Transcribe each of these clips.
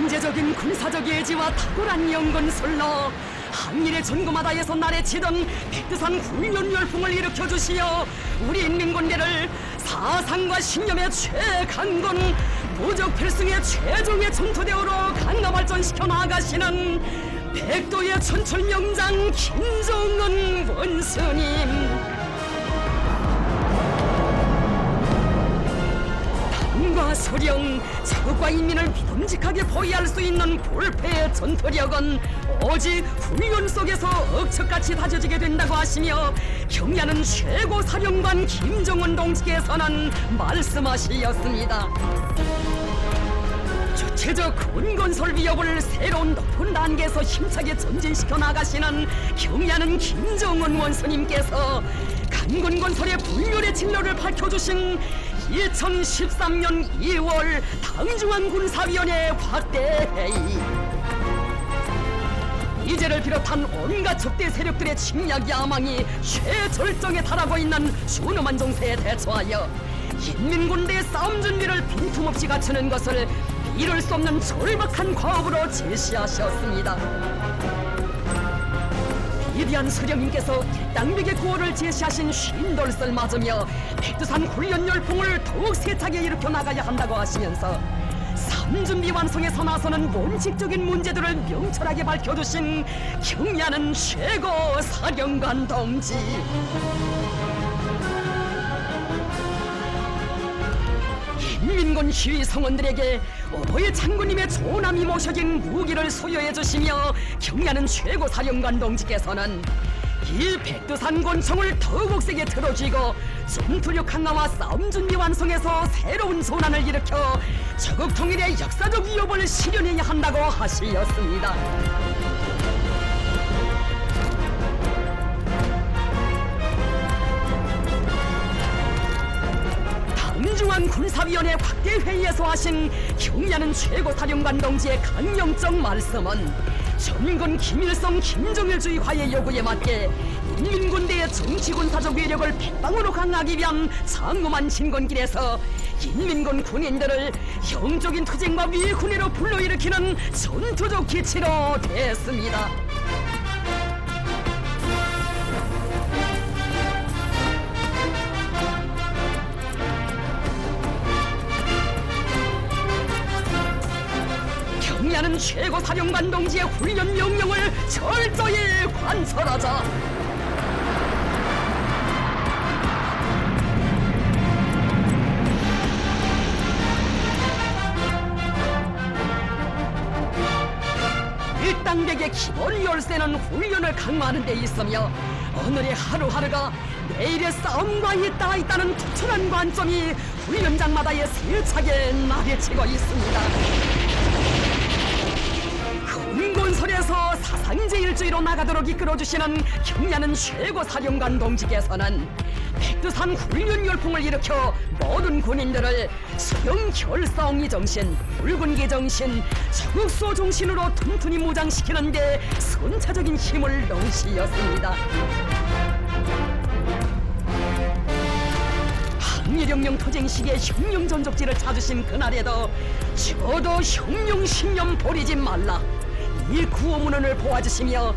천재적인 군사적 예지와 탁월한 연건술로 항일의 전구마다에서 날에치던 백두산 훈련 열풍을 일으켜주시어 우리 인민군대를 사상과 신념의 최강건, 무적 필승의 최종의 전투대우로 강화 발전시켜 나가시는 백도의 천철명장 김정은 원수님, 당과 소령, 적과 인민을 믿음직하게 보위할 수 있는 볼패의 전투력은 오직 훈련 속에서 억척같이 다져지게 된다고 하시며 경야는 최고 사령관 김정은 동지께서는 말씀하시었습니다. 주체적 군건설 위협을 새로운 높은 단계에서 힘차게 전진시켜 나가시는 경야는 김정은 원수님께서 강군건설의 불멸의 진로를 밝혀주신 2013년 2월 당중앙군사위원회 확대회의, 이제를 비롯한 온갖 적대 세력들의 침략 야망이 최절정에 달하고 있는 준엄한 정세에 대처하여 인민군대의 싸움 준비를 빈틈없이 갖추는 것을 이룰 수 없는 절박한 과업으로 제시하셨습니다. 위대한 수령님께서 땅백의 구호를 제시하신 쉰돌을 맞으며 백두산 훈련 열풍을 더욱 세차게 일으켜 나가야 한다고 하시면서 삼준비 완성에서 나서는 원칙적인 문제들을 명철하게 밝혀주신 경야는 최고 사령관 동지, 인민군 시위 성원들에게 오보의 장군님의 조남이 모셔진 무기를 수여해 주시며 경야는 최고 사령관 동지께서는 이 백두산 권총을 더욱 세게 틀어쥐고 전투력 강화와 싸움 준비 완성에서 새로운 전환을 일으켜 적국 통일의 역사적 위협을 실현해야 한다고 하시었습니다. 당중앙군사위원회 확대회의에서 하신 경야는 최고 사령관 동지의 강령적 말씀은 전군 김일성 김정일주의화의 요구에 맞게 인민군대의 정치군사적 위력을 백방으로 강화하기 위한 장엄한 진건길에서 인민군 군인들을 영적인 투쟁과 위훈회로 불러일으키는 전투적 기치로 됐습니다. 경야는 최고 사령관 동지의 훈련 명령을 철저히 관철하자. 일당백의 기본 열쇠는 훈련을 강화하는 데 있으며 오늘의 하루하루가 내일의 싸움과 있다는 투철한 관점이 훈련장마다의 세차게 나래치고 있습니다. 군건설에서 사상제일주의로 나가도록 이끌어주시는 경야는 최고 사령관 동지께서는 백두산 훈련 열풍을 일으켜 모든 군인들을 수용 결사옹이 정신, 붉은기 정신, 적국수호 정신으로 튼튼히 무장시키는 데 선차적인 힘을 넣으시었습니다. 항일혁명 투쟁 시기에 혁명 전적지를 찾으신 그날에도 죽어도 혁명 신념 버리지 말라, 이 구호문을 보아주시며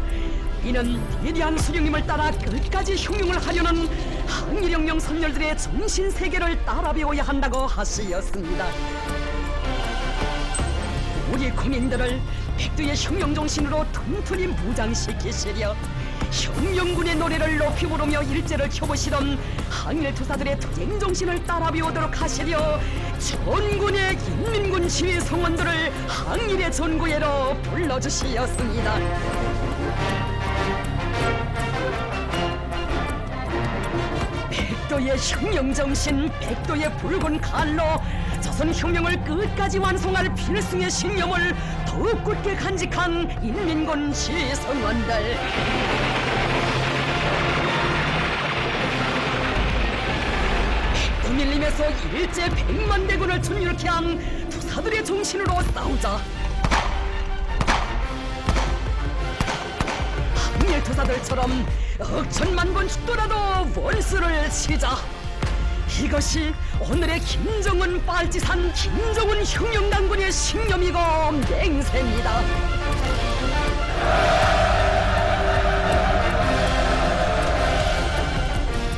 이는 위대한 수령님을 따라 끝까지 혁명을 하려는 항일혁명 선열들의 정신세계를 따라 배워야 한다고 하시었습니다. 우리 군인들을 백두의 혁명 정신으로 튼튼히 무장시키시려 혁명군의 노래를 높이 부르며 일제를 켜보시던 항일투사들의 투쟁 정신을 따라 배우도록 하시려 전군의 인민군 지휘 성원들을 항일의 전구회로 불러주시었습니다. 백도의 혁명 정신, 백도의 붉은 칼로 조선 혁명을 끝까지 완성할 필승의 신념을 더욱 굳게 간직한 인민군 지휘 성원들, 밀림에서 일제 100만 대군을 전율케 한 투사들의 정신으로 싸우자. 항일 투사들처럼 억천만 번 죽더라도 원수를 치자. 이것이 오늘의 김정은 빨치산 김정은 혁명당군의 신념이고 맹세입니다.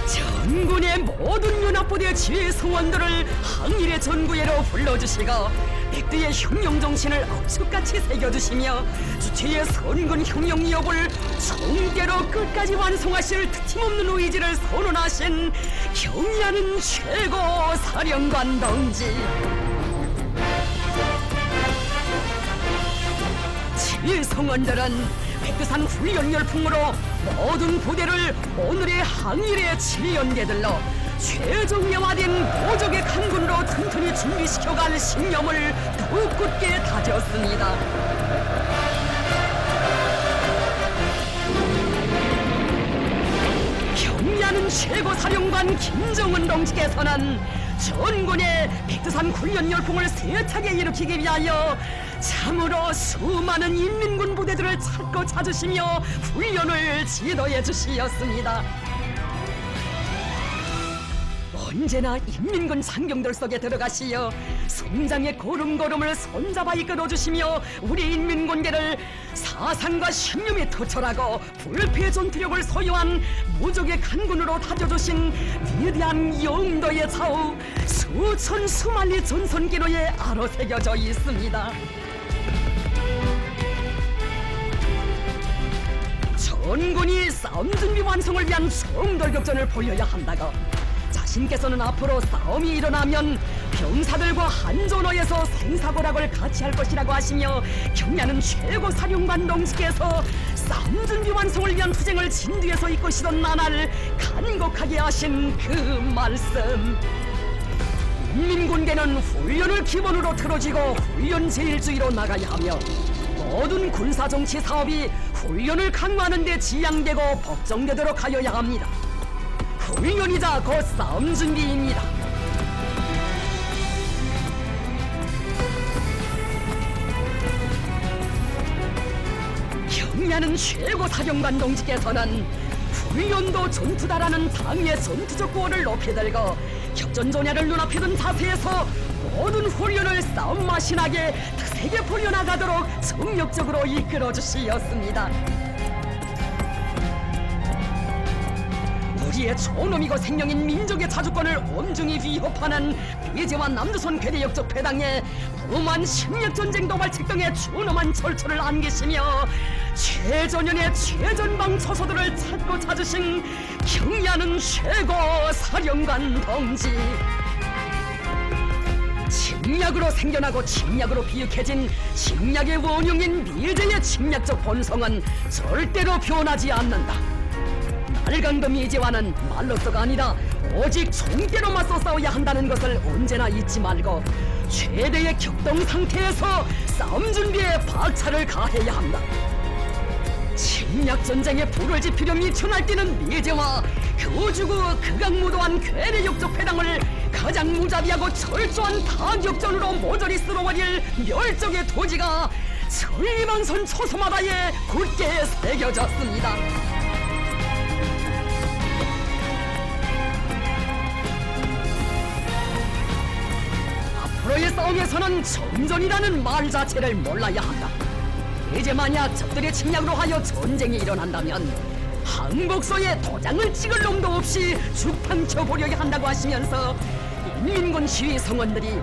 전군의 모든 연합부대 지휘 성원들을 항일의 전구예로 불러주시고 백두의 혁명 정신을 억수같이 새겨주시며 주체의 선군 혁명 기업을 총대로 끝까지 완성하실 트임없는 의지를 선언하신 경의하는 최고 사령관 동지. 지휘 성원들은 백두산 훈련 열풍으로 모든 부대를 오늘의 항일의 지연대들로 최종명화된 모적의 강군으로 튼튼히 준비시켜갈 신념을 더욱 굳게 다졌습니다. 경의하는 최고사령관 김정은 동지께서는 전군의 백두산 훈련 열풍을 세차게 일으키기 위하여 참으로 수많은 인민군 부대들을 찾고 찾으시며 훈련을 지도해 주시었습니다. 언제나 인민군 장병들 속에 들어가시어 성장의 걸음걸음을 손잡아 이끌어주시며 우리 인민군대를 사상과 신념에 투철하고 불패 전투력을 소유한 무적의 강군으로 다져주신 위대한 영도의 좌우 수천 수만리 전선기로에 아로새겨져 있습니다. 전군이 싸움 준비 완성을 위한 총돌격전을 벌여야 한다고 자신께서는 앞으로 싸움이 일어나면 병사들과 한전어에서 생사고락을 같이 할 것이라고 하시며 경례하는 최고사령관 동지께서 싸움 준비 완성을 위한 투쟁을 진두에서 이끄시던 나날 간곡하게 하신 그 말씀. 인민군대는 훈련을 기본으로 틀어지고 훈련 제일주의로 나가야 하며 모든 군사정치 사업이 훈련을 강화하는 데 지향되고 법정되도록 하여야 합니다. 훈련이자 곧 싸움 준비입니다. 경의하는 최고사령관 동지께서는 훈련도 전투다라는 당의 전투적 구호를 높이 들고 격전전야를 눈앞에 둔 자세에서 모든 훈련을 싸움 마신하게 득세게 풀려나가도록 정력적으로 이끌어주시었습니다. 우리의 존엄이고 생명인 민족의 자주권을 엄중히 위협하는 비제와 남조선 괴대역적 패당에 무모한 식력전쟁 도발책 등의 존엄한 절초를 안기시며 최전연의 최전방 처소들을 찾고 찾으신 경의하는 최고 사령관 동지. 침략으로 생겨나고 침략으로 비육해진 침략의 원흉인 미제의 침략적 본성은 절대로 변하지 않는다. 날강도 미제와는 말로서가 아니라 오직 총대로 맞서 싸워야 한다는 것을 언제나 잊지 말고 최대의 격동 상태에서 싸움 준비에 박차를 가해야 한다. 침략 전쟁에 불을 지피려 미쳐 날뛰는 미제와 교주고 극악무도한 괴뢰역적 패당을 가장 무자비하고 철저한 타격전으로 모조리 쓸어버릴 멸적의 토지가 천리만선 초소마다에 굳게 새겨졌습니다. 앞으로의 싸움에서는 정전이라는 말 자체를 몰라야 한다. 이제 만약 적들의 침략으로 하여 전쟁이 일어난다면 항복서에 도장을 찍을 놈도 없이 죽방쳐 보려야 한다고 하시면서 인민군 시위 성원들이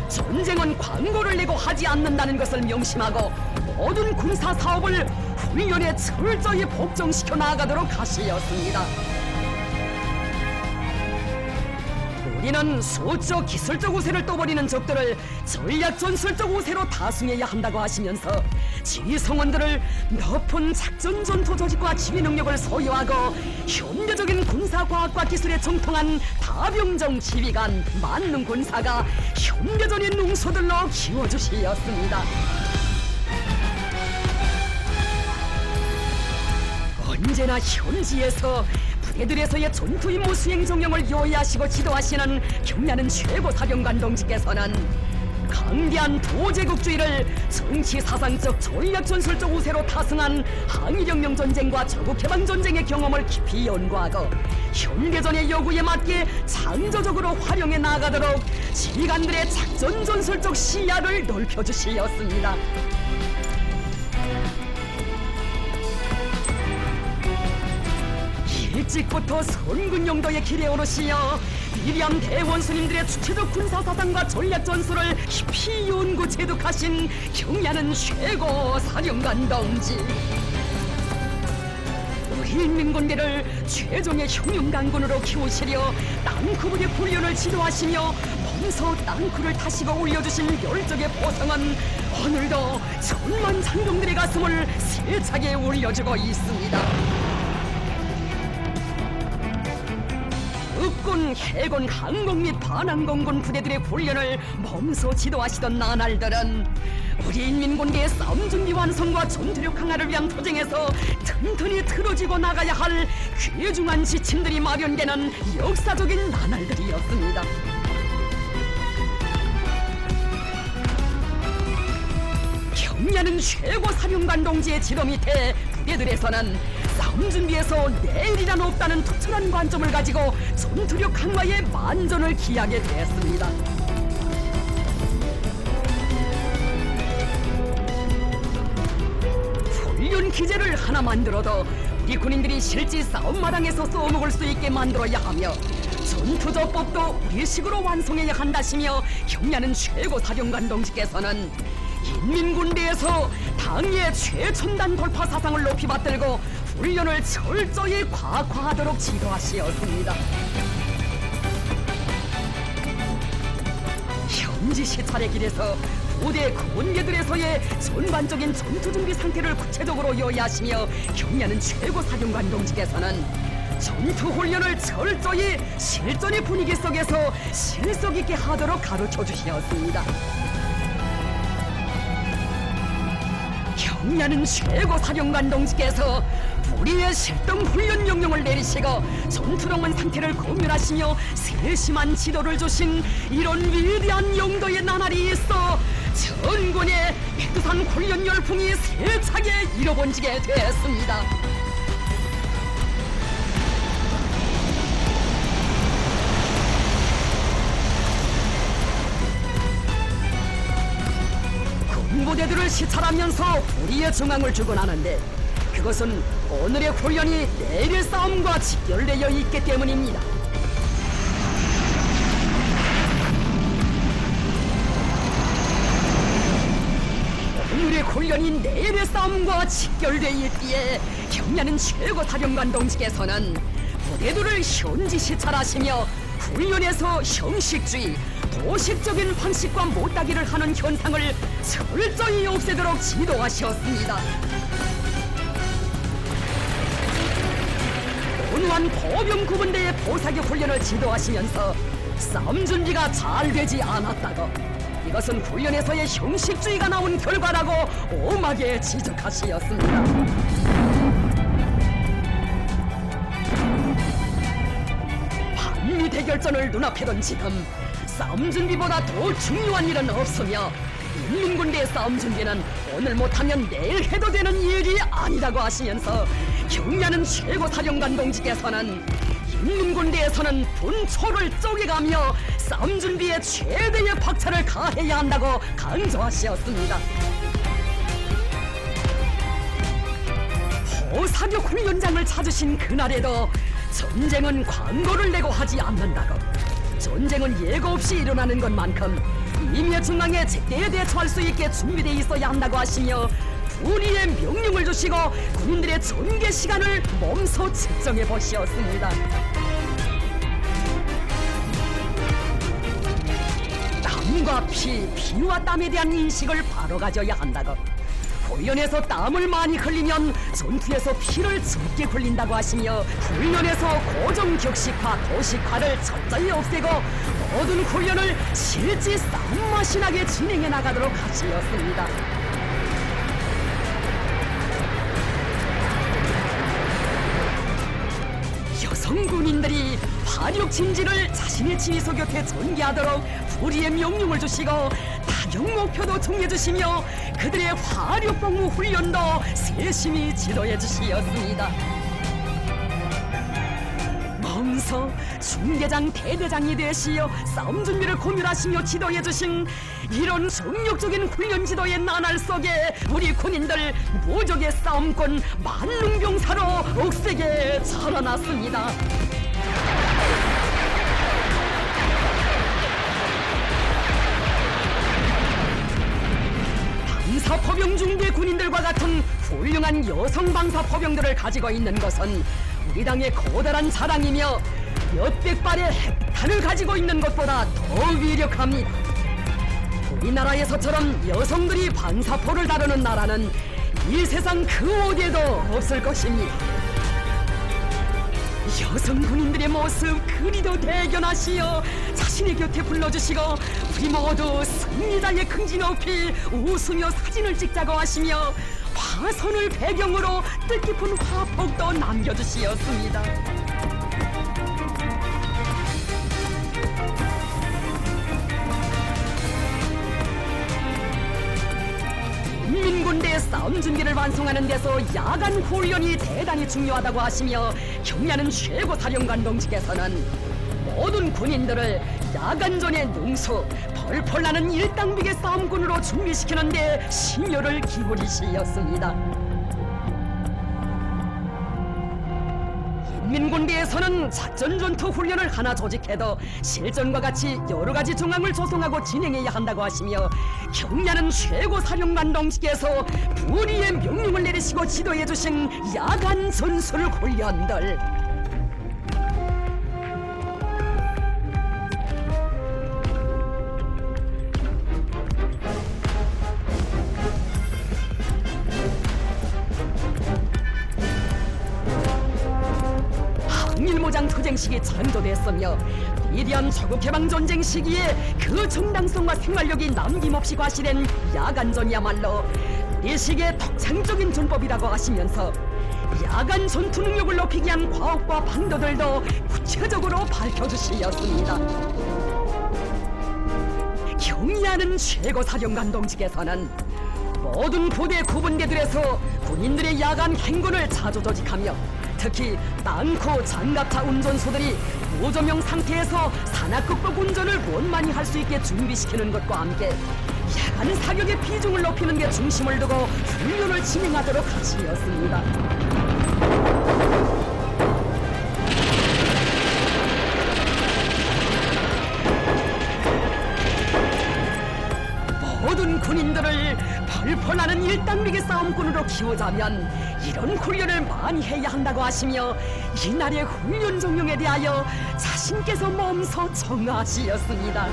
전쟁은 광고를 내고 하지 않는다는 것을 명심하고 모든 군사 사업을 훈련에 철저히 복종시켜 나가도록 하시었습니다. 우리는 수적 기술적 우세를 떠버리는 적들을 전략 전술적 우세로 다승해야 한다고 하시면서 지휘 성원들을 높은 작전 전투 조직과 지휘 능력을 소유하고 현대적인 군사과학과 기술에 정통한 다병정 지휘관 만능 군사가 현대전의 능소들로 키워주시었습니다. 언제나 현지에서 부대들에서의 전투 임무 수행 정령을 요의하시고 지도하시는 경례하는 최고 사령관 동지께서는 방대한 도제국주의를 정치 사상적 전략 전술적 우세로 타승한 항일혁명 전쟁과 조국해방 전쟁의 경험을 깊이 연구하고 현대전의 요구에 맞게 창조적으로 활용해 나가도록 지휘관들의 작전 전술적 시야를 넓혀주시었습니다. 일찍부터 선군 용도의 길에 오르시어 위대한 대원수님들의 주체적 군사사상과 전략 전술을 깊이 연구 체득하신 경야는 최고 사령관 동지. 우리 인민군대를 최종의 흉흉강군으로 키우시려 땅크부대 훈련을 지도하시며 몸소 땅크를 타시고 올려주신 열정의 보상은 오늘도 천만 장병들의 가슴을 세차게 울려주고 있습니다. 육군, 해군, 항공 및 반항공군 부대들의 훈련을 몸소 지도하시던 나날들은 우리 인민군대의 싸움 준비 완성과 전투력 강화를 위한 투쟁에서 튼튼히 틀어지고 나가야 할 귀중한 지침들이 마련되는 역사적인 나날들이었습니다. 경야는 최고 사령관 동지의 지도 밑에 부대들에서는 싸움 준비에서 내일이란 없다는 투철한 관점을 가지고 전투력 강화에 만전을 기하게 됐습니다. 훈련 기제를 하나 만들어도 우리 군인들이 실제 싸움 마당에서 써먹을 수 있게 만들어야 하며 전투조법도 우리식으로 완성해야 한다시며 경야는 최고 사령관 동지께서는 인민군대에서 당의 최첨단 돌파 사상을 높이 받들고 훈련을 철저히 과학화하도록 지도하시었습니다. 현지 시찰의 길에서 부대 군계들에서의 전반적인 전투 준비 상태를 구체적으로 요약하시며 경야는 최고 사령관 동지께서는 전투 훈련을 철저히 실전의 분위기 속에서 실속 있게 하도록 가르쳐 주셨습니다. 경야는 최고 사령관 동지께서 우리의 실동 훈련 명령을 내리시고 전투령원 상태를 검열하시며 세심한 지도를 주신 이런 위대한 용도의 나날이 있어 전군의 백두산 훈련 열풍이 세차게 일어번지게 되었습니다. 군부대들을 시찰하면서 우리의 정황을 주곤 하는데 그것은 오늘의 훈련이 내일의 싸움과 직결되어 있기 때문입니다. 오늘의 훈련이 내일의 싸움과 직결되어 있기에 경야는 최고 사령관 동지께서는 부대들을 현지 시찰하시며 훈련에서 형식주의, 도식적인 방식과 못다기를 하는 현상을 철저히 없애도록 지도하셨습니다. 온화한 보병 구분대의 포사기 훈련을 지도하시면서 싸움 준비가 잘 되지 않았다고 이것은 훈련에서의 형식주의가 나온 결과라고 엄하게 지적하시었습니다. 반미 대결전을 눈앞에 둔 지금 싸움 준비보다 더 중요한 일은 없으며 인민군대의 싸움 준비는 오늘 못하면 내일 해도 되는 일이 아니라고 하시면서 경야는 최고 사령관 동지께서는 인민군대에서는 분초를 쪼개가며 싸움 준비에 최대의 박차를 가해야 한다고 강조하셨습니다. 호사격 훈련장을 찾으신 그날에도 전쟁은 광고를 내고 하지 않는다고 전쟁은 예고 없이 일어나는 것만큼 임의 중앙에 제때에 대처할 수 있게 준비되어 있어야 한다고 하시며 우리의 명령을 주시고 군인들의 전개 시간을 몸소 측정해 보시었습니다. 땀과 피와 땀에 대한 인식을 바로 가져야 한다고 훈련에서 땀을 많이 흘리면 전투에서 피를 적게 흘린다고 하시며 훈련에서 고정 격식화, 도식화를 철저히 없애고 모든 훈련을 실제 싸움맛이 나게 진행해 나가도록 하시었습니다. 여성 군인들이 화력 진지를 자신의 지휘소 곁에 전개하도록 우리의 명령을 주시고 사격 목표도 정해주시며 그들의 화력복무 훈련도 세심히 지도해주시었습니다. 먼저 중대장 대대장이 되시어 싸움 준비를 고민하시며 지도해주신 이런 정력적인 훈련 지도의 나날 속에 우리 군인들 무적의 싸움꾼 만능병사로 억세게 자라났습니다. 방사포병 중대 군인들과 같은 훌륭한 여성 방사포병들을 가지고 있는 것은 우리 당의 거대한 자랑이며 몇백 발의 핵탄을 가지고 있는 것보다 더 위력합니다. 우리나라에서처럼 여성들이 방사포를 다루는 나라는 이 세상 그 어디에도 없을 것입니다. 여성 군인들의 모습 그리도 대견하시어 자신의 곁에 불러주시고 우리 모두 승리자의 긍지 높이 웃으며 사진을 찍자고 하시며 화선을 배경으로 뜻깊은 화폭도 남겨주시었습니다. 인민군대 싸움 준비를 완성하는 데서 야간 훈련이 대단히 중요하다고 하시며 경례하는 최고 사령관 동지께서는 모든 군인들을 야간전의 능수, 펄펄 나는 일당백의 싸움꾼으로 준비시키는 데 심혈을 기울이시었습니다. 인민군대에서는 작전전투 훈련을 하나 조직해도 실전과 같이 여러 가지 정황을 조성하고 진행해야 한다고 하시며 경례하는 최고 사령관 동지께서 불의의 명령을 내리시고 지도해 주신 야간 전술 훈련들, 항일무장 투쟁식이 창조됐으며 위대한 조국해방전쟁 시기에 그 정당성과 생활력이 남김없이 과시된 야간전이야말로 이 시기의 독창적인 전법이라고 하시면서 야간 전투 능력을 높이기 위한 과학과 방도들도 구체적으로 밝혀주시었습니다. 경의하는 최고사령관 동지께서는 모든 부대 구분대들에서 군인들의 야간 행군을 자주 조직하며 특히 땅코 장갑차 운전소들이 무조명 상태에서 산악극복 운전을 원만히 할 수 있게 준비시키는 것과 함께 야간 사격의 비중을 높이는 데 중심을 두고 훈련을 진행하도록 하시었습니다. 모든 군인들을 펄펄 나는 일당백의 싸움꾼으로 키우자면 이런 훈련을 많이 해야 한다고 하시며 이날의 훈련 종용에 대하여 자신께서 몸소 청하시었습니다.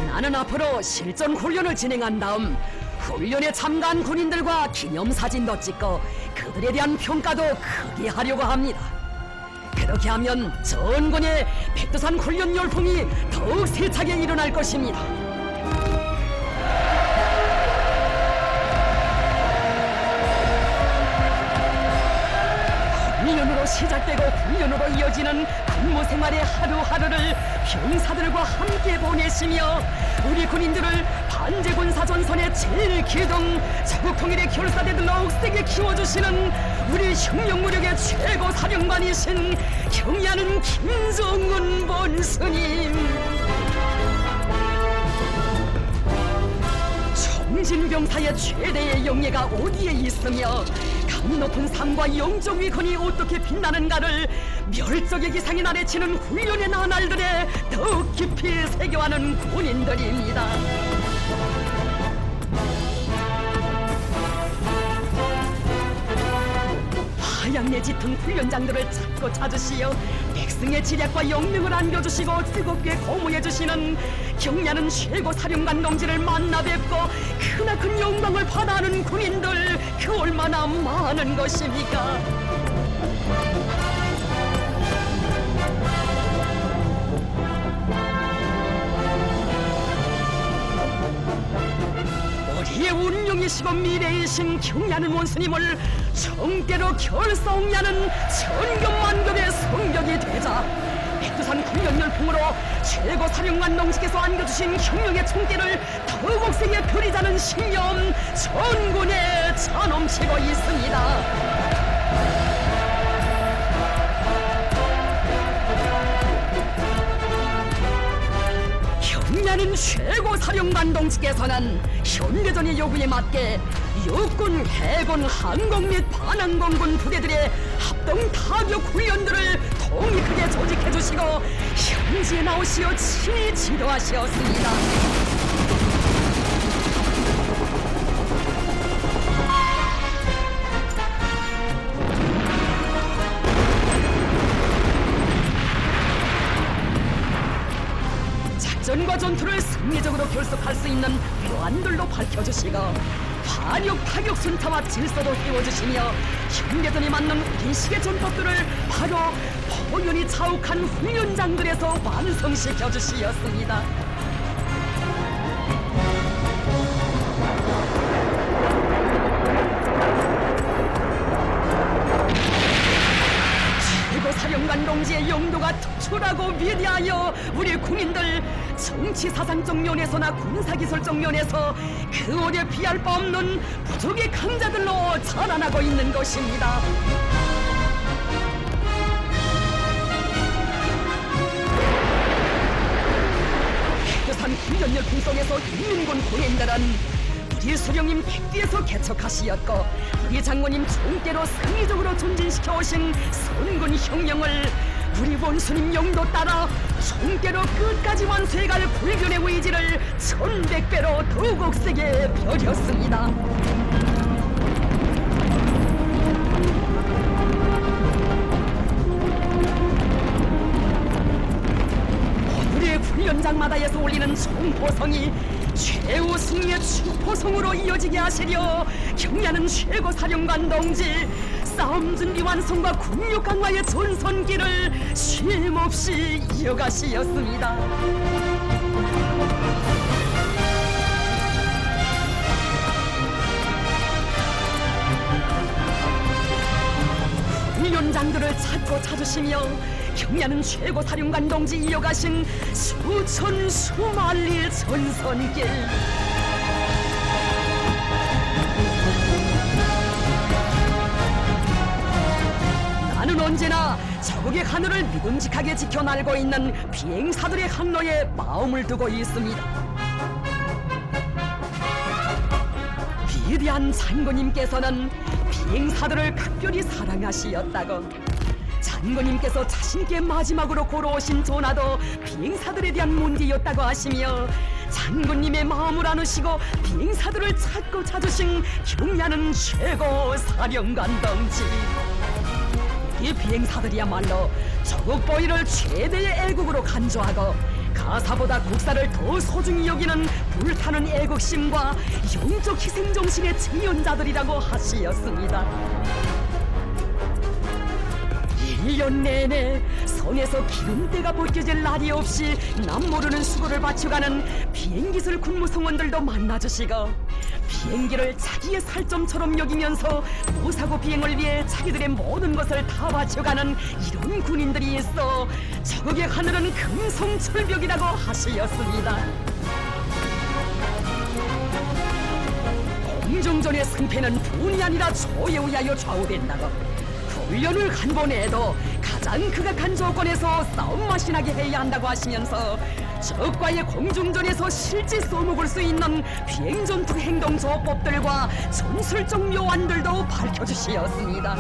나는 앞으로 실전 훈련을 진행한 다음 훈련에 참가한 군인들과 기념사진도 찍고 그들에 대한 평가도 크게 하려고 합니다. 그렇게 하면 전군의 백두산 훈련 열풍이 더욱 세차게 일어날 것입니다. 훈련으로 시작되고 훈련으로 이어지는 근무 생활의 하루하루를 병사들과 함께 보내시며 우리 군인들을 반제군사전선의 제일 기둥 자국 통일의 결사대들로 억세게 키워주시는 우리 혁명무력의 최고 사령관이신 경의하는 김정은 본스님, 청진병사의 최대의 영예가 어디에 있으며 감 높은 삶과 영적 위건이 어떻게 빛나는가를 멸적의 기상이 나래치는 훈련의 나날들에 더욱 깊이 새겨하는 군인들입니다. 화양내 짙은 훈련장들을 찾고 찾으시어 백성의 지략과 영능을 안겨주시고 뜨겁게 고무해주시는 경례하는 최고 사령관 동지를 만나 뵙고 크나큰 영광을 받아하는 군인들 그 얼마나 많은 것입니까? 우리의 운명이시고 미래이신 경례하는 원수님을 정대로 결성하는 천겹만겹의 성벽이 되자 백두산 백두산 군연 열풍으로 최고 사령관 동지께서 안겨주신 혁명의 총대를 더욱 세게 펴리자는 신념 전군에 차넘치고 있습니다. 경야는 최고 사령관 동지께서는 현대전의 요구에 맞게 육군, 해군, 항공 및 반항공군 부대들의 합동 타격 훈련들을 통일하게 조직해 주시고 현지에 나오시어 친히 지도하시었습니다. 작전과 전투를 승리적으로 결속할 수 있는 표안들도 밝혀주시고 화력 타격 순타와 질서도 세워주시며 현대전에 맞는 우리식의 전법들을 바로 포연이 자욱한 훈련장들에서 완성시켜 주시었습니다. 최고 사령관 동지의 용도가 특출하고 위대하여 우리 국민들 정치 사상적 면에서나 군사기술적 면에서 그 어디에 비할 바 없는 부족의 강자들로 자라나고 있는 것입니다. 백두산 군연 열풍 속에서 인민군 군인들은 우리 수령님 백두에서 개척하시었고 우리 장군님 총대로 승리적으로 존진시켜 오신 선군 혁명을 우리 원수님 용도 따라 총대로 끝까지 완수해갈 불변의 의지를 1100배로 더욱 세게 펴렸습니다. 오늘의 훈련장마다에서 울리는 총포성이 최후 승리의 추포성으로 이어지게 하시려 경야는 최고 사령관 동지 싸움 준비 완성과 군력 강화의 전선길을 쉼없이 이어가시었습니다. 훈련장들을 찾고 찾으시며 경야는 최고 사령관 동지 이어가신 수천 수만리의 전선길 나는 언제나 적의 하늘을 믿음직하게 지켜 날고 있는 비행사들의 항로에 마음을 두고 있습니다. 위대한 장군님께서는 비행사들을 각별히 사랑하시었다고 장군님께서 자신께 마지막으로 걸어오신 전화도 비행사들에 대한 문제였다고 하시며 장군님의 마음을 안으시고 비행사들을 찾고 찾으신 경야는 최고 사령관 동지 이 비행사들이야말로 조국 보위를 최대의 애국으로 간주하고 가사보다 국사를 더 소중히 여기는 불타는 애국심과 영적 희생정신의 증언자들이라고 하시었습니다. 1년 내내 선에서 기름때가 벗겨질 날이 없이 남 모르는 수고를 바쳐가는 비행기술 군무성원들도 만나주시고 비행기를 자기의 살점처럼 여기면서 무사고 비행을 위해 자기들의 모든 것을 다 바쳐가는 이런 군인들이 있어 적의 하늘은 금성철벽이라고 하시었습니다. 공중전의 승패는 분이 아니라 조에 의하여 좌우된다고 훈련을 한 번 해도 가장 극악한 조건에서 싸움 맛이 나게 해야 한다고 하시면서 적과의 공중전에서 실제 써먹을 수 있는 비행전투 행동조법들과 전술적 묘안들도 밝혀주시었습니다.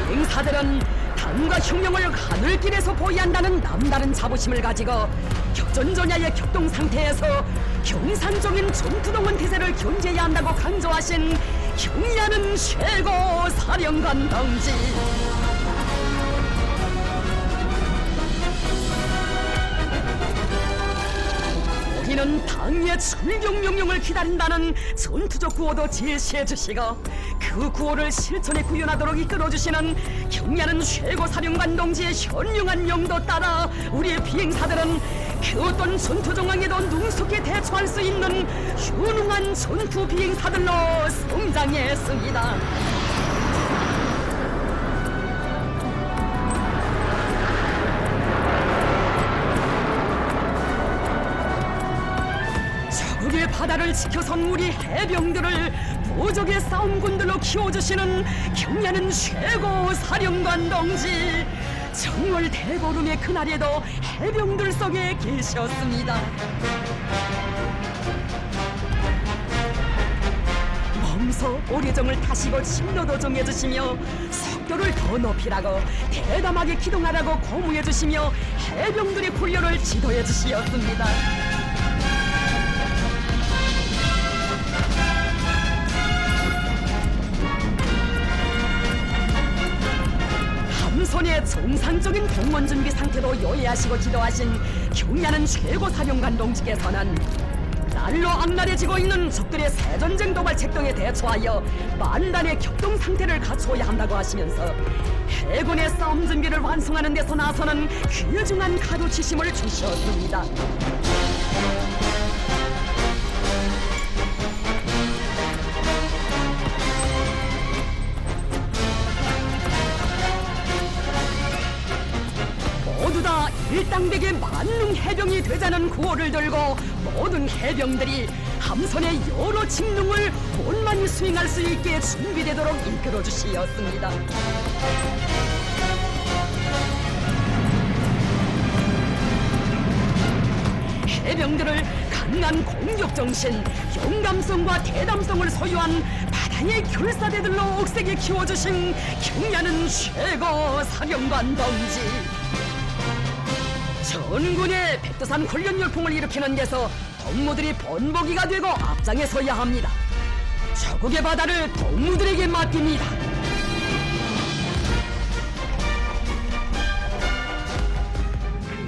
비행사들은 당과 혁명을 하늘길에서 보이한다는 남다른 자부심을 가지고 격전전야의 격동 상태에서 경산적인 전투동원 태세를 견제해야 한다고 강조하신 경야는 최고 사령관 동지 우리는 당의 출격 명령을 기다린다는 전투적 구호도 제시해 주시고 그 구호를 실천에 구현하도록 이끌어주시는 경야는 최고 사령관 동지의 현명한 용도 따라 우리의 비행사들은 그 어떤 전투 정황에도 능숙히 대처할 수 있는 훌륭한 전투 비행사들로 성장했습니다. 적의 바다를 지켜선 우리 해병들을 무적의 싸움꾼들로 키워주시는 경례하는 최고 사령관 동지, 정월 대보름의 그날에도 해병들 속에 계셨습니다. 몸소 오리정을 타시고 침로도 정해주시며 속도를 더 높이라고 대담하게 기동하라고 고무해주시며 해병들의 훈련을 지도해주시었습니다. 함선의 정상적인 동원 준비 상태도 요해하시고 지도하신 경례하는 최고 사령관 동지께서는 날로 악랄해지고 있는 적들의 새전쟁 도발 책동에 대처하여 만단의 격동 상태를 갖추어야 한다고 하시면서 해군의 싸움 준비를 완성하는 데서 나서는 귀중한 가르치심을 주셨습니다. 모두 다 일당백의 만능 해병이 되자는 구호를 들고 모든 해병들이 함선의 여러 직능을 원만히 수행할 수 있게 준비되도록 이끌어 주시었습니다. 해병들을 강한 공격정신, 용감성과 대담성을 소유한 바다의 결사대들로 억세게 키워주신 경례하는 최고 사령관 동지, 전군의 백두산 훈련 열풍을 일으키는 데서 동무들이 본보기가 되고 앞장에 서야 합니다. 조국의 바다를 동무들에게 맡깁니다.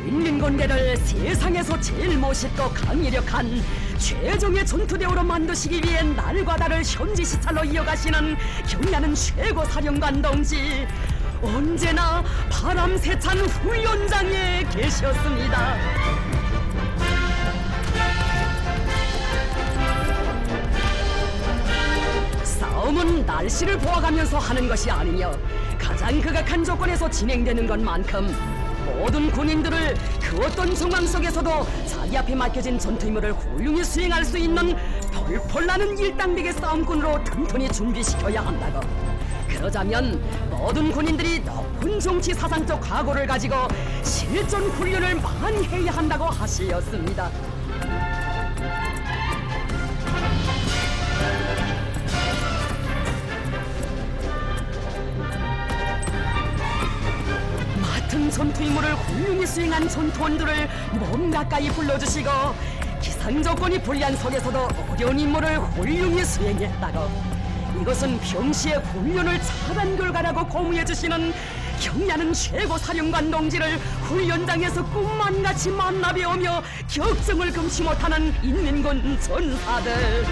인민군대를 세상에서 제일 멋있고 강력한 최종의 전투대우로 만드시기 위해 날과 달을 현지시찰로 이어가시는 경례하는 최고 사령관 동지, 언제나 바람세찬 훈련장에 계셨습니다. 싸움은 날씨를 보아가면서 하는 것이 아니며 가장 극악한 조건에서 진행되는 것만큼 모든 군인들을 그 어떤 정황 속에서도 자기 앞에 맡겨진 전투 임무를 훌륭히 수행할 수 있는 펄펄나는 일당백의 싸움꾼으로 튼튼히 준비시켜야 한다고. 그러자면 모든 군인들이 높은 정치 사상적 각오를 가지고 실전 훈련을 많이 해야 한다고 하시었습니다. 맡은 전투 임무를 훌륭히 수행한 전투원들을 몸 가까이 불러주시고 기상 조건이 불리한 속에서도 어려운 임무를 훌륭히 수행했다고. 이것은 평시에 훈련을 잘한 결과라고 고무해주시는 경례하는 최고 사령관 동지를 훈련장에서 꿈만같이 만나 뵈오며 격정을 금치 못하는 인민군 전사들.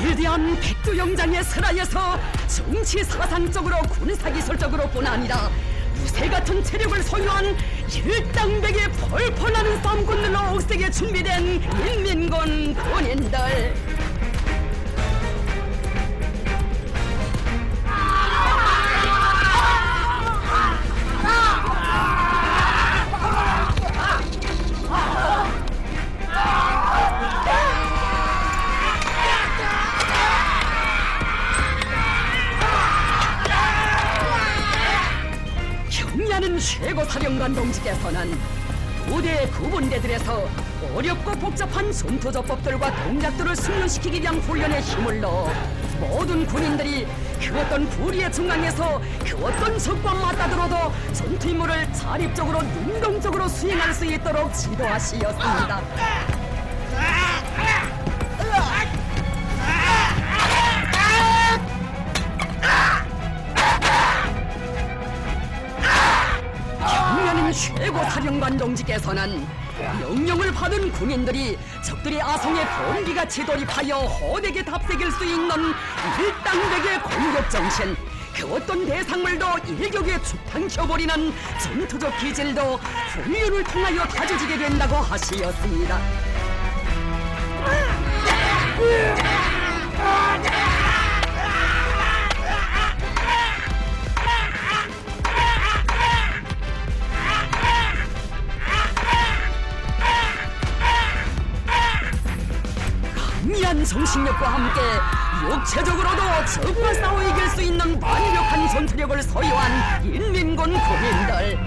위대한 백두영장의 설하에서 정치 사상적으로 군사기술적으로 뿐 아니라 무쇠 같은 체력을 소유한 일당백의 펄펄나는 싸움꾼들로 억세게 준비된 인민군 군인들. 경례하는 최고 사령관 동지께서는 부대 구분대들에서 어렵고 복잡한 전투 조법들과 동작들을 숙련시키기 위한 훈련에 힘을 넣어 모든 군인들이 그 어떤 불의의 중앙에서 그 어떤 적과 맞다들어도 전투 임무를 자립적으로 능동적으로 수행할 수 있도록 지도하시었습니다. 경례하는 최고 사령관 동지께서는 명령을 받은 군인들이 적들의 아성에 번개같이 돌입하여 허되게 답새길 수 있는 일당백의 공격 정신, 그 어떤 대상물도 일격에 죽탕켜버리는 전투적 기질도 훈련을 통하여 다져지게 된다고 하시었습니다. 강한 정신력과 함께 육체적으로도 적과 싸워 이길 수 있는 완벽한 전투력을 소유한 인민군 군인들.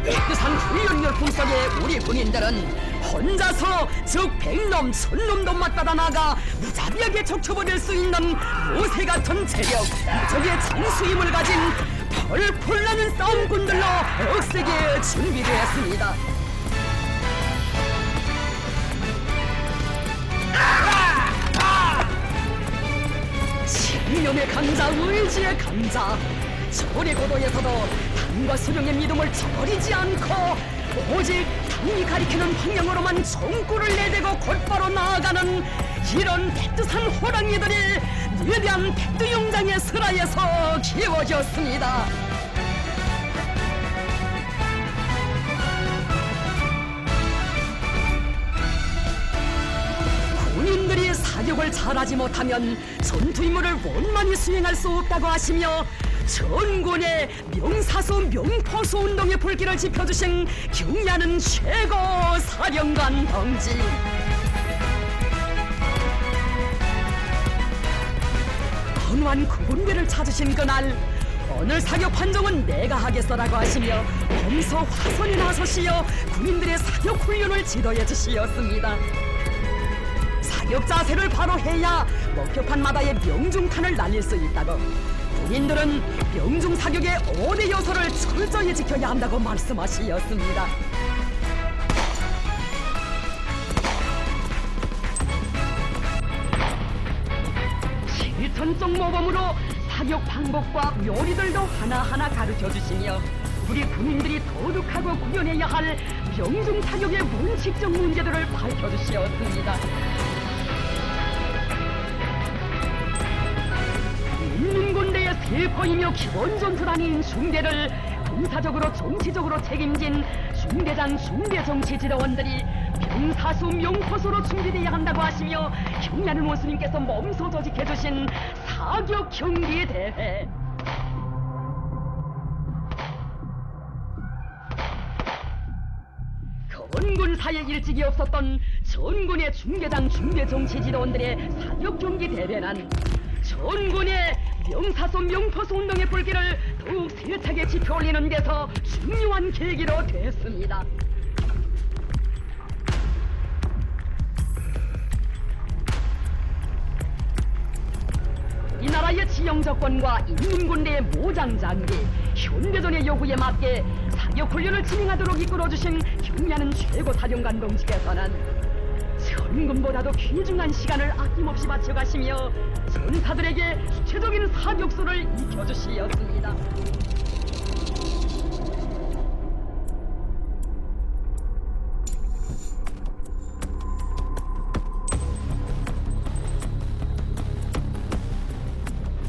백두산 훈련 열풍 속에 우리 군인들은 혼자서 적 100놈, 1000놈도 맞받아 나가 무자비하게 적쳐버릴 수 있는 모세 같은 체력, 적의 장수 힘을 가진 펄펄 나는 싸움꾼들로 억세게 준비되었습니다. 신념의 강자, 의지의 강자, 저리 고도에서도 당과 수령의 믿음을 저버리지 않고 오직 당이 가리키는 방향으로만 총구를 내대고 곧바로 나아가는 이런 백두산 호랑이들이 위대한 백두용장의 슬하에서 키워졌습니다. 군인들이 사격을 잘하지 못하면 전투 임무를 원만히 수행할 수 없다고 하시며 전군의 명사수 명포수 운동의 불길을 지펴주신 경의하는 최고 사령관 동지, 헌환 구분대를 찾으신 그날 오늘 사격 판정은 내가 하겠어라고 하시며 범서 화선에 나서시어 군인들의 사격 훈련을 지도해 주시었습니다. 사격 자세를 바로 해야 목표판마다의 명중탄을 날릴 수 있다고 군인들은 명중 사격의 5대 요소를 철저히 지켜야 한다고 말씀하시었습니다. 실천적 모범으로 사격 방법과 묘리들도 하나하나 가르쳐 주시며 우리 군인들이 도둑하고 구현해야 할 명중 사격의 원칙적 문제들을 밝혀 주시었습니다. 인민군대의 세포이며 기본 전투단인 중대를 군사적으로 정치적으로 책임진 중대장 중대정치지도원들이 명사수 명포수로 준비되어야 한다고 하시며 경의하는 원수님께서 몸소 조직해주신 사격 경기 대회. 건군사에 일찍이 없었던 전군의 중대장 중대정치지도원들의 사격 경기 대회는 전군의 명사수 명포수 운동의 불길을 더욱 세차게 지펴올리는 데서 중요한 계기로 됐습니다. 우리나라의 지형조건과 인민군대의 모장장비, 현대전의 요구에 맞게 사격훈련을 진행하도록 이끌어주신 경의하는 최고사령관 동지께서는 전군보다도 귀중한 시간을 아낌없이 바쳐가시며 전사들에게 수체적인 사격수를 익혀주시었습니다.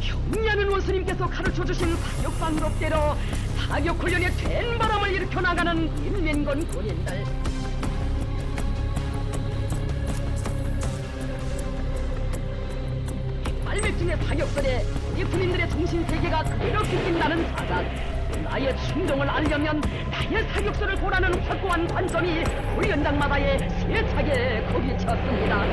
경의하는 원수님께서 가르쳐주신 사격 방법대로 사격훈련에 된 바람을 일으켜 나가는 인민군 군인들. 백발백중의 사격설에 우리 군인들의 정신세계가 그대로 비낀다는 사상, 나의 충동을 알려면 나의 사격설을 보라는 확고한 관점이 훈련장마다에 세차게 거비쳤습니다.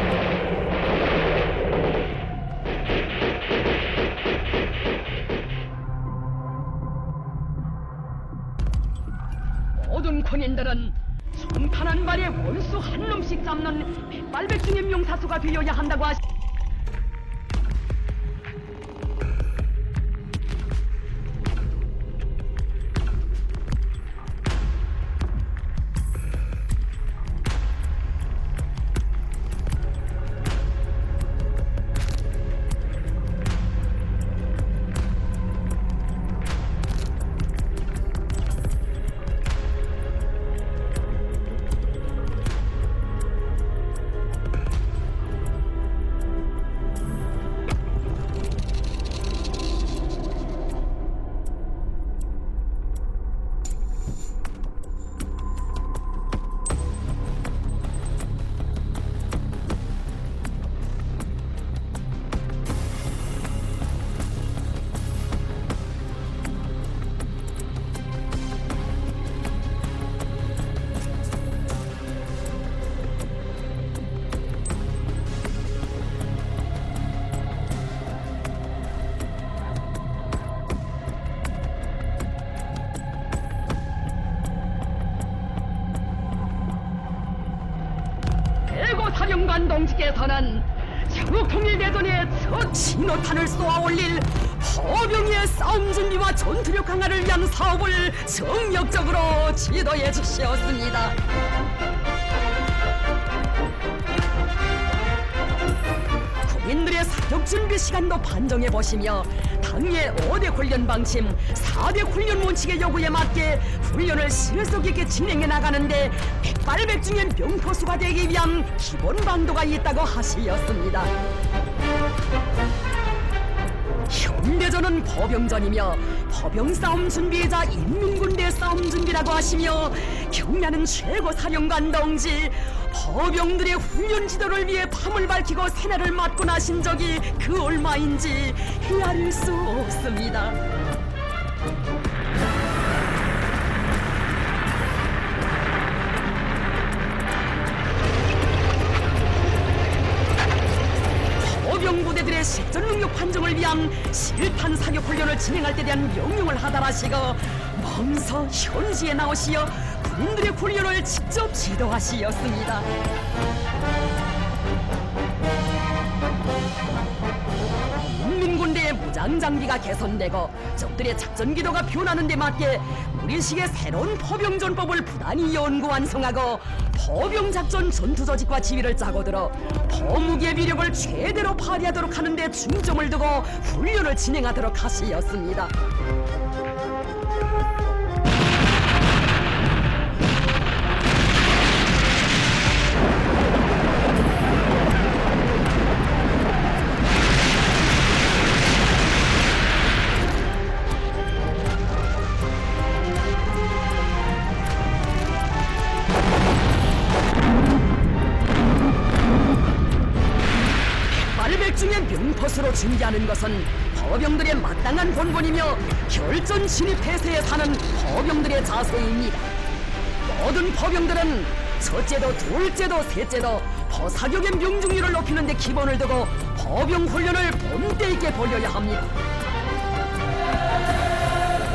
모든 군인들은 총탄 한 발에 원수 한 놈씩 잡는 백발백중의 명사수가 되어야 한다고 하시. 최고사령관 동지께서는 전국통일대전에 첫 신호탄을 쏘아올릴 허병의 싸움 준비와 전투력 강화를 위한 사업을 정력적으로 지도해 주시었습니다. 국민들의 사격 준비 시간도 판정해 보시며 당의 5대 훈련 방침, 4대 훈련 원칙의 요구에 맞게 훈련을 실속 있게 진행해 나가는데 백발백중의 명포수가 되기 위한 기본 방도가 있다고 하시었습니다. 현대전은 포병전이며 포병 싸움 준비이자 인민군대 싸움 준비라고 하시며 경례하는 최고 사령관 동지 포병들의 훈련 지도를 위해 밤을 밝히고 새날을 맞고 나신 적이 그 얼마인지 헤아릴 수 없습니다. 포병부대들의 실전 능력 판정을 위한 실탄 사격 훈련을 진행할 때 대한 명령을 하달하시고 먼저 현지에 나오시어 군인들의 훈련을 직접 지도하시었습니다. 인민군대의 무장 장비가 개선되고 적들의 작전 기도가 변하는 데 맞게 우리식의 새로운 포병전법을 부단히 연구 완성하고 포병작전 전투 조직과 지휘를 짜고 들어 포무기의 위력을 최대로 발휘하도록 하는 데 중점을 두고 훈련을 진행하도록 하시었습니다. 백발백중의 명포수로 준비하는 것은 포병들의 마땅한 본분이며 결전 진입 태세에 사는 포병들의 자세입니다. 모든 포병들은 첫째도 둘째도 셋째도 포사격의 명중률을 높이는 데 기본을 두고 포병 훈련을 본때 있게 벌여야 합니다.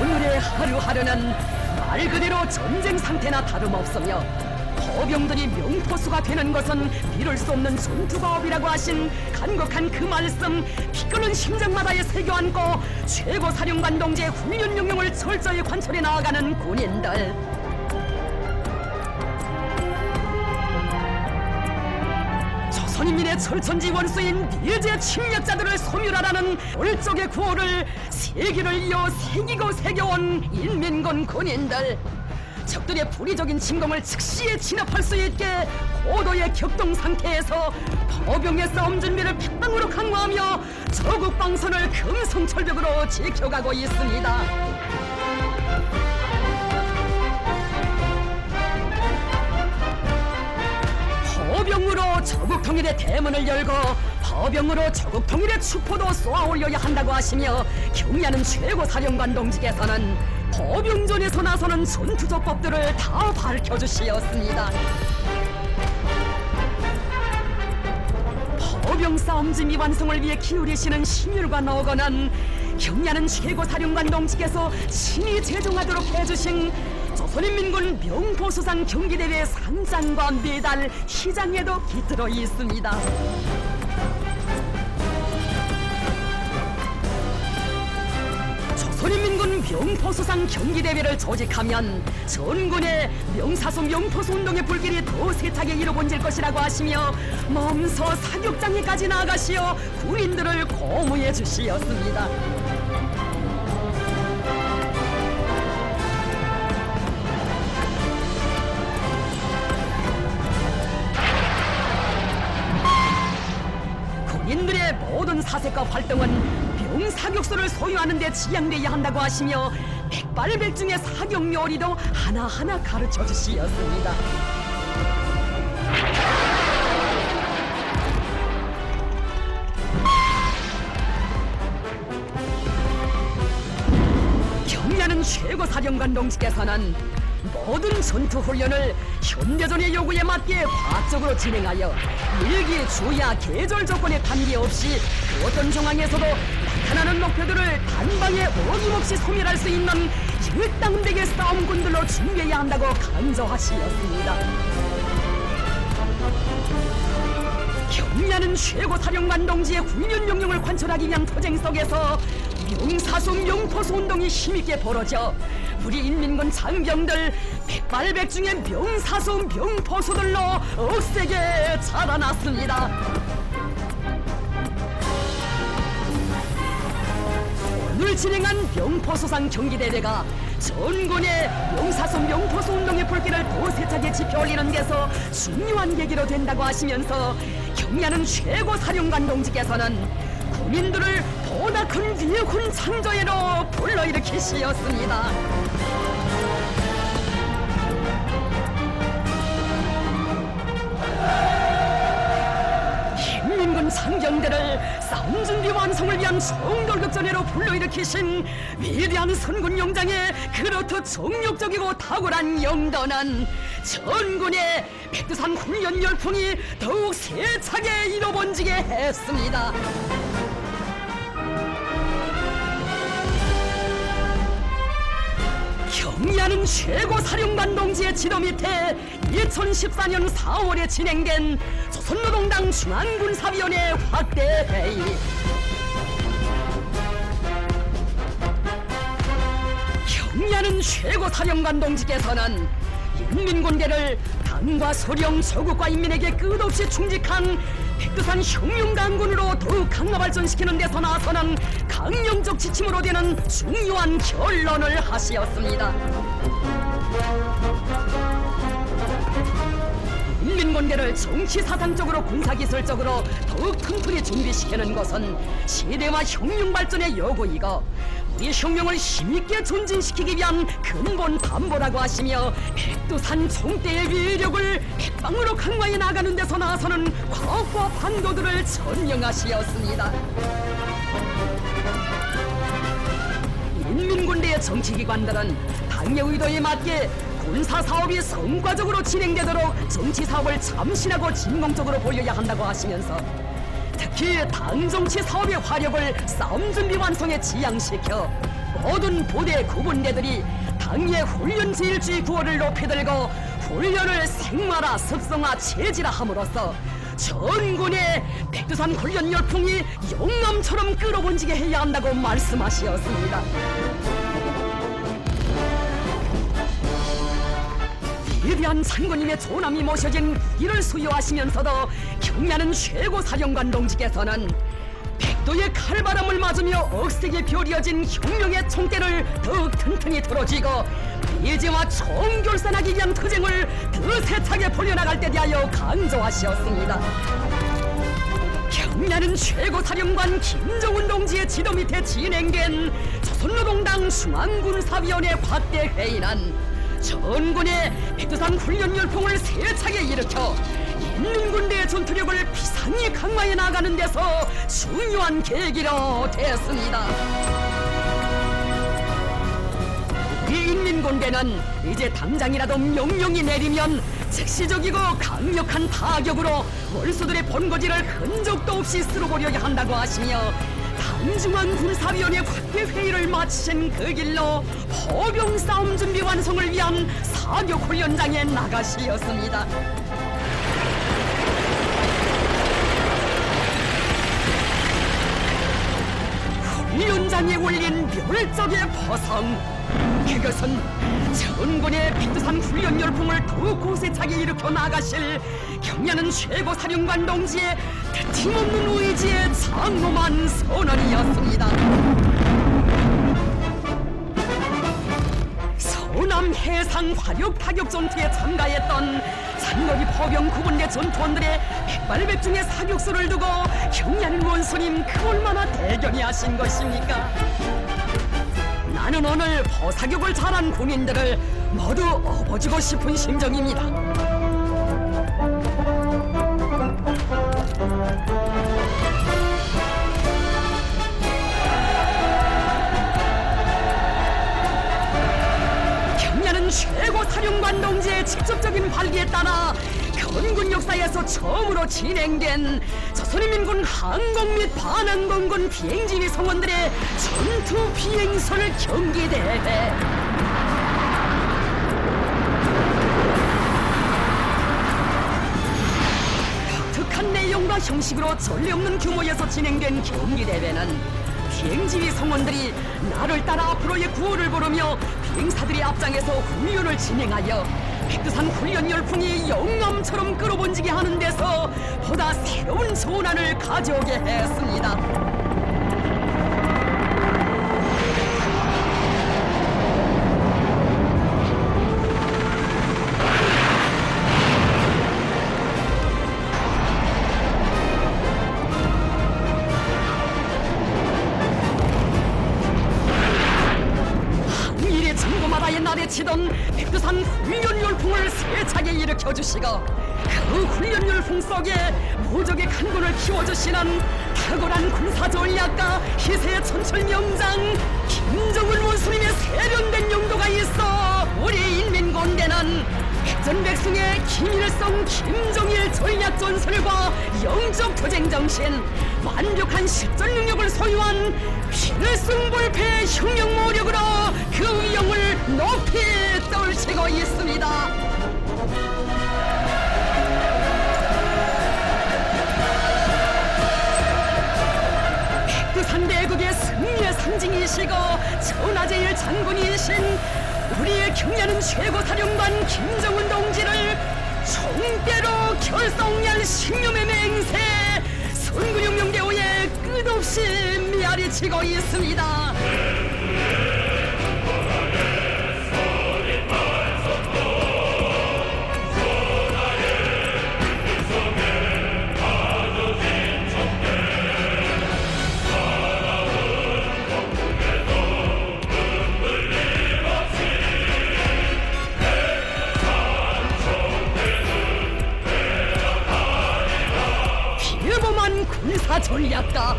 오늘의 하루하루는 말 그대로 전쟁 상태나 다름없으며 포병들이 명포수가 되는 것은 미룰 수 없는 전투과업이라고 하신 간곡한 그 말씀 피끓는 심장마다에 새겨안고 최고사령관 동지의 훈련 명령을 철저히 관철해 나아가는 군인들, 조선인민의 철천지 원수인 미제 침략자들을 소멸하라는 얼적의 구호를 세기를 이어 새기고 새겨온 인민군 군인들, 적들의 불의적인 침공을 즉시에 진압할 수 있게 고도의 격동 상태에서 포병의 싸움 준비를 백방으로 강화하며 저국 방선을 금성철벽으로 지켜가고 있습니다. 포병으로 저국 통일의 대문을 열고 포병으로 저국 통일의 축포도 쏘아올려야 한다고 하시며 경례하는 최고사령관 동지께서는 포병전에서 나서는 전투조법들을 다 밝혀주시었습니다. 포병 싸움 준비 완성을 위해 기울이시는 심혈과 노고는 경례하는 최고사령관 동지께서 친히 제정하도록 해주신 조선인민군 명포수상 경기대회 상장과 메달, 희장에도 깃들어 있습니다. 조선인민군 명포수상 경기대회를 조직하면 전군의 명사수 명포수 운동의 불길이 더 세차게 일어본질 것이라고 하시며 몸소 사격장에까지 나아가시어 군인들을 고무해 주시었습니다. 군인들의 모든 사색과 활동은 병사격소를 소유하는 데 지향되어야 한다고 하시며 백발백중의 사격 요리도 하나하나 가르쳐 주시었습니다. 경례하는 최고사령관 동지께서는 모든 전투훈련을 현대전의 요구에 맞게 과학적으로 진행하여 일기, 주야, 계절 조건에 관계없이 그 어떤 상황에서도 나타나는 목표들을 단방에 어김없이 소멸할 수 있는 일당백의 싸움군들로 준비해야 한다고 강조하시었습니다. 경리하는 최고 사령관 동지의 훈련 명령을 관철하기 위한 투쟁 속에서 명사수 명포수 운동이 힘있게 벌어져 우리 인민군 장병들 백발백중의 명사수 명포수들로 억세게 자라났습니다. 오늘 진행한 명포수상 경기대회가 전군의 명사수 명포수 운동의 불길을 더 세차게 지펴올리는 데서 중요한 계기로 된다고 하시면서 경리하는 최고 사령관 동지께서는 국민들을 보다 큰 위훈 창조회로 불러일으키시었습니다. 인민군 장병들을 싸움 준비 완성을 위한 성돌격전회로 불러일으키신 위대한 선군 용장의 그렇듯 정력적이고 탁월한 영도는 전군의 백두산 훈련 열풍이 더욱 세차게 일어번지게 했습니다. 경리하는 최고 사령관 동지의 지도 밑에 2014년 4월에 진행된 조선노동당 중앙군사위원회 확대회의. 경리하는 최고 사령관 동지께서는 인민군대를 당과 소령, 조국과 인민에게 끝없이 충직한 백두산 혁명강군으로 더욱 강화 발전시키는 데서 나서는 강령적 지침으로 되는 중요한 결론을 하시었습니다. 인민군대를 정치사상적으로 군사기술적으로 더욱 튼튼히 준비시키는 것은 시대와 혁명 발전의 요구이고 우리 혁명을 힘있게 전진시키기 위한 근본 담보라고 하시며 백두산 총대의 위력을 백방으로 강화해 나가는 데서 나서는 과학과 반도들을 전명하시었습니다. 인민군대의 정치기관들은 당의 의도에 맞게 군사사업이 성과적으로 진행되도록 정치사업을 참신하고 진공적으로 보여야 한다고 하시면서 특히 당정치 사업의 화력을 싸움준비 완성에 지향시켜 모든 부대 구분대들이 당의 훈련 제일주의 구호를 높이 들고 훈련을 생활화, 습성화, 체질화함으로써 전군의 백두산 훈련 열풍이 용암처럼 끌어번지게 해야 한다고 말씀하시었습니다. 위대한 장군님의 존함이 모셔진 이를 수여하시면서도 경리하는 최고 사령관 동지께서는 백도의 칼바람을 맞으며 억세게 벼리어진 혁명의 총대를 더욱 튼튼히 들어쥐고 미제와 총결산하기 위한 투쟁을 더 세차게 벌려나갈 때 대하여 강조하시었습니다. 경리하는 최고 사령관 김정은 동지의 지도 밑에 진행된 조선노동당 중앙군사위원회 확대회의는 전군의 백두산 훈련 열풍을 세차게 일으켜 인민군대의 전투력을 비상히 강화해 나가는 데서 중요한 계기로 됐습니다. 우리 인민군대는 이제 당장이라도 명령이 내리면 즉시적이고 강력한 타격으로 원수들의 본거지를 흔적도 없이 쓸어보려야 한다고 하시며 당중앙군사위원회 확대회의를 마치신 그 길로 포병 싸움 준비 완성을 위한 사격훈련장에 나가시었습니다. 훈련장에 올린 멸적의 포성, 그것은 전군의 백두산 훈련 열풍을 더욱 고세차게 일으켜 나가실 경리하는 최고 사령관 동지의 틀림없는 의지의 장엄한 선언이었습니다. 서남 해상 화력 타격 전투에 참가했던 장거리 포병 구분대 전투원들의 백발백중의 사격수를 두고 경리하는 원수님 그 얼마나 대견히 하신 것입니까? 나는 오늘 포사격을 잘한 군인들을 모두 업어주고 싶은 심정입니다. 경리하는 최고 사령관 동지의 직접적인 발기에 따라 건군 역사에서 처음으로 진행된 조선인민군 항공 및 반항공군 비행지휘 성원들의 전투 비행설 경기대회. 형식으로 전례 없는 규모에서 진행된 경기대회는 비행지휘 성원들이 나를 따라 앞으로의 구호를 부르며 비행사들의 앞장에서 훈련을 진행하여 백두산 훈련 열풍이 영감처럼 끌어번지게 하는 데서 보다 새로운 전환을 가져오게 했습니다. 정보마다의 날에 치던 백두산 훈련 열풍을 세차게 일으켜주시고 그 훈련 열풍 속에 모적의 강군을 키워주시는 탁월한 군사 전략가 희세 천철 명장 김정은 원수님의 세련된 용도가 있어 우리 인민군대는 백전백승의 김일성 김정일 전략 전술과 영적 투쟁 정신 완벽한 실전 능력을 소유한 필승불패 흉령모력으로 그 위용을 높이 떨치고 있습니다. 백두산 대국의 승리의 상징이시고 천하제일 장군이신 우리의 경례하는 최고사령관 김정은 동지를 총대로 결성할 신념의 맹세 선군용령대오에 끝없이 메아리치고 있습니다. 군사 전략가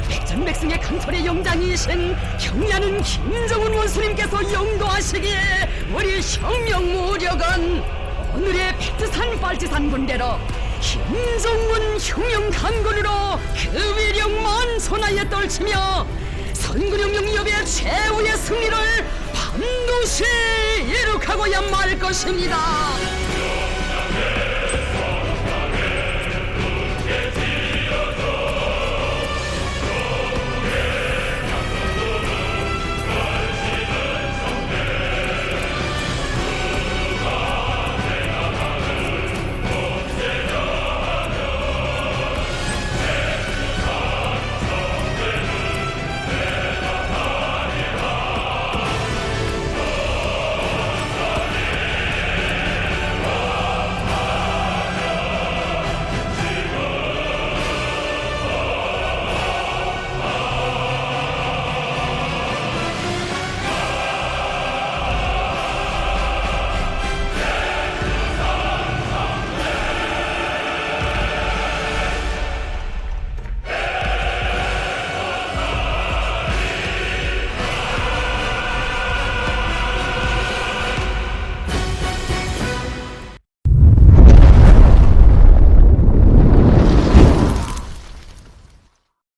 백전백승의 강철의 영장이신 경례하는 김정은 원수님께서 영도하시기에 우리 혁명무력은 오늘의 백두산 빨치산 군대로 김정은 흉령 강군으로 그 위력 만천하에 떨치며 선군용령 위협의 최후의 승리를 반드시 이룩하고야 말 것입니다.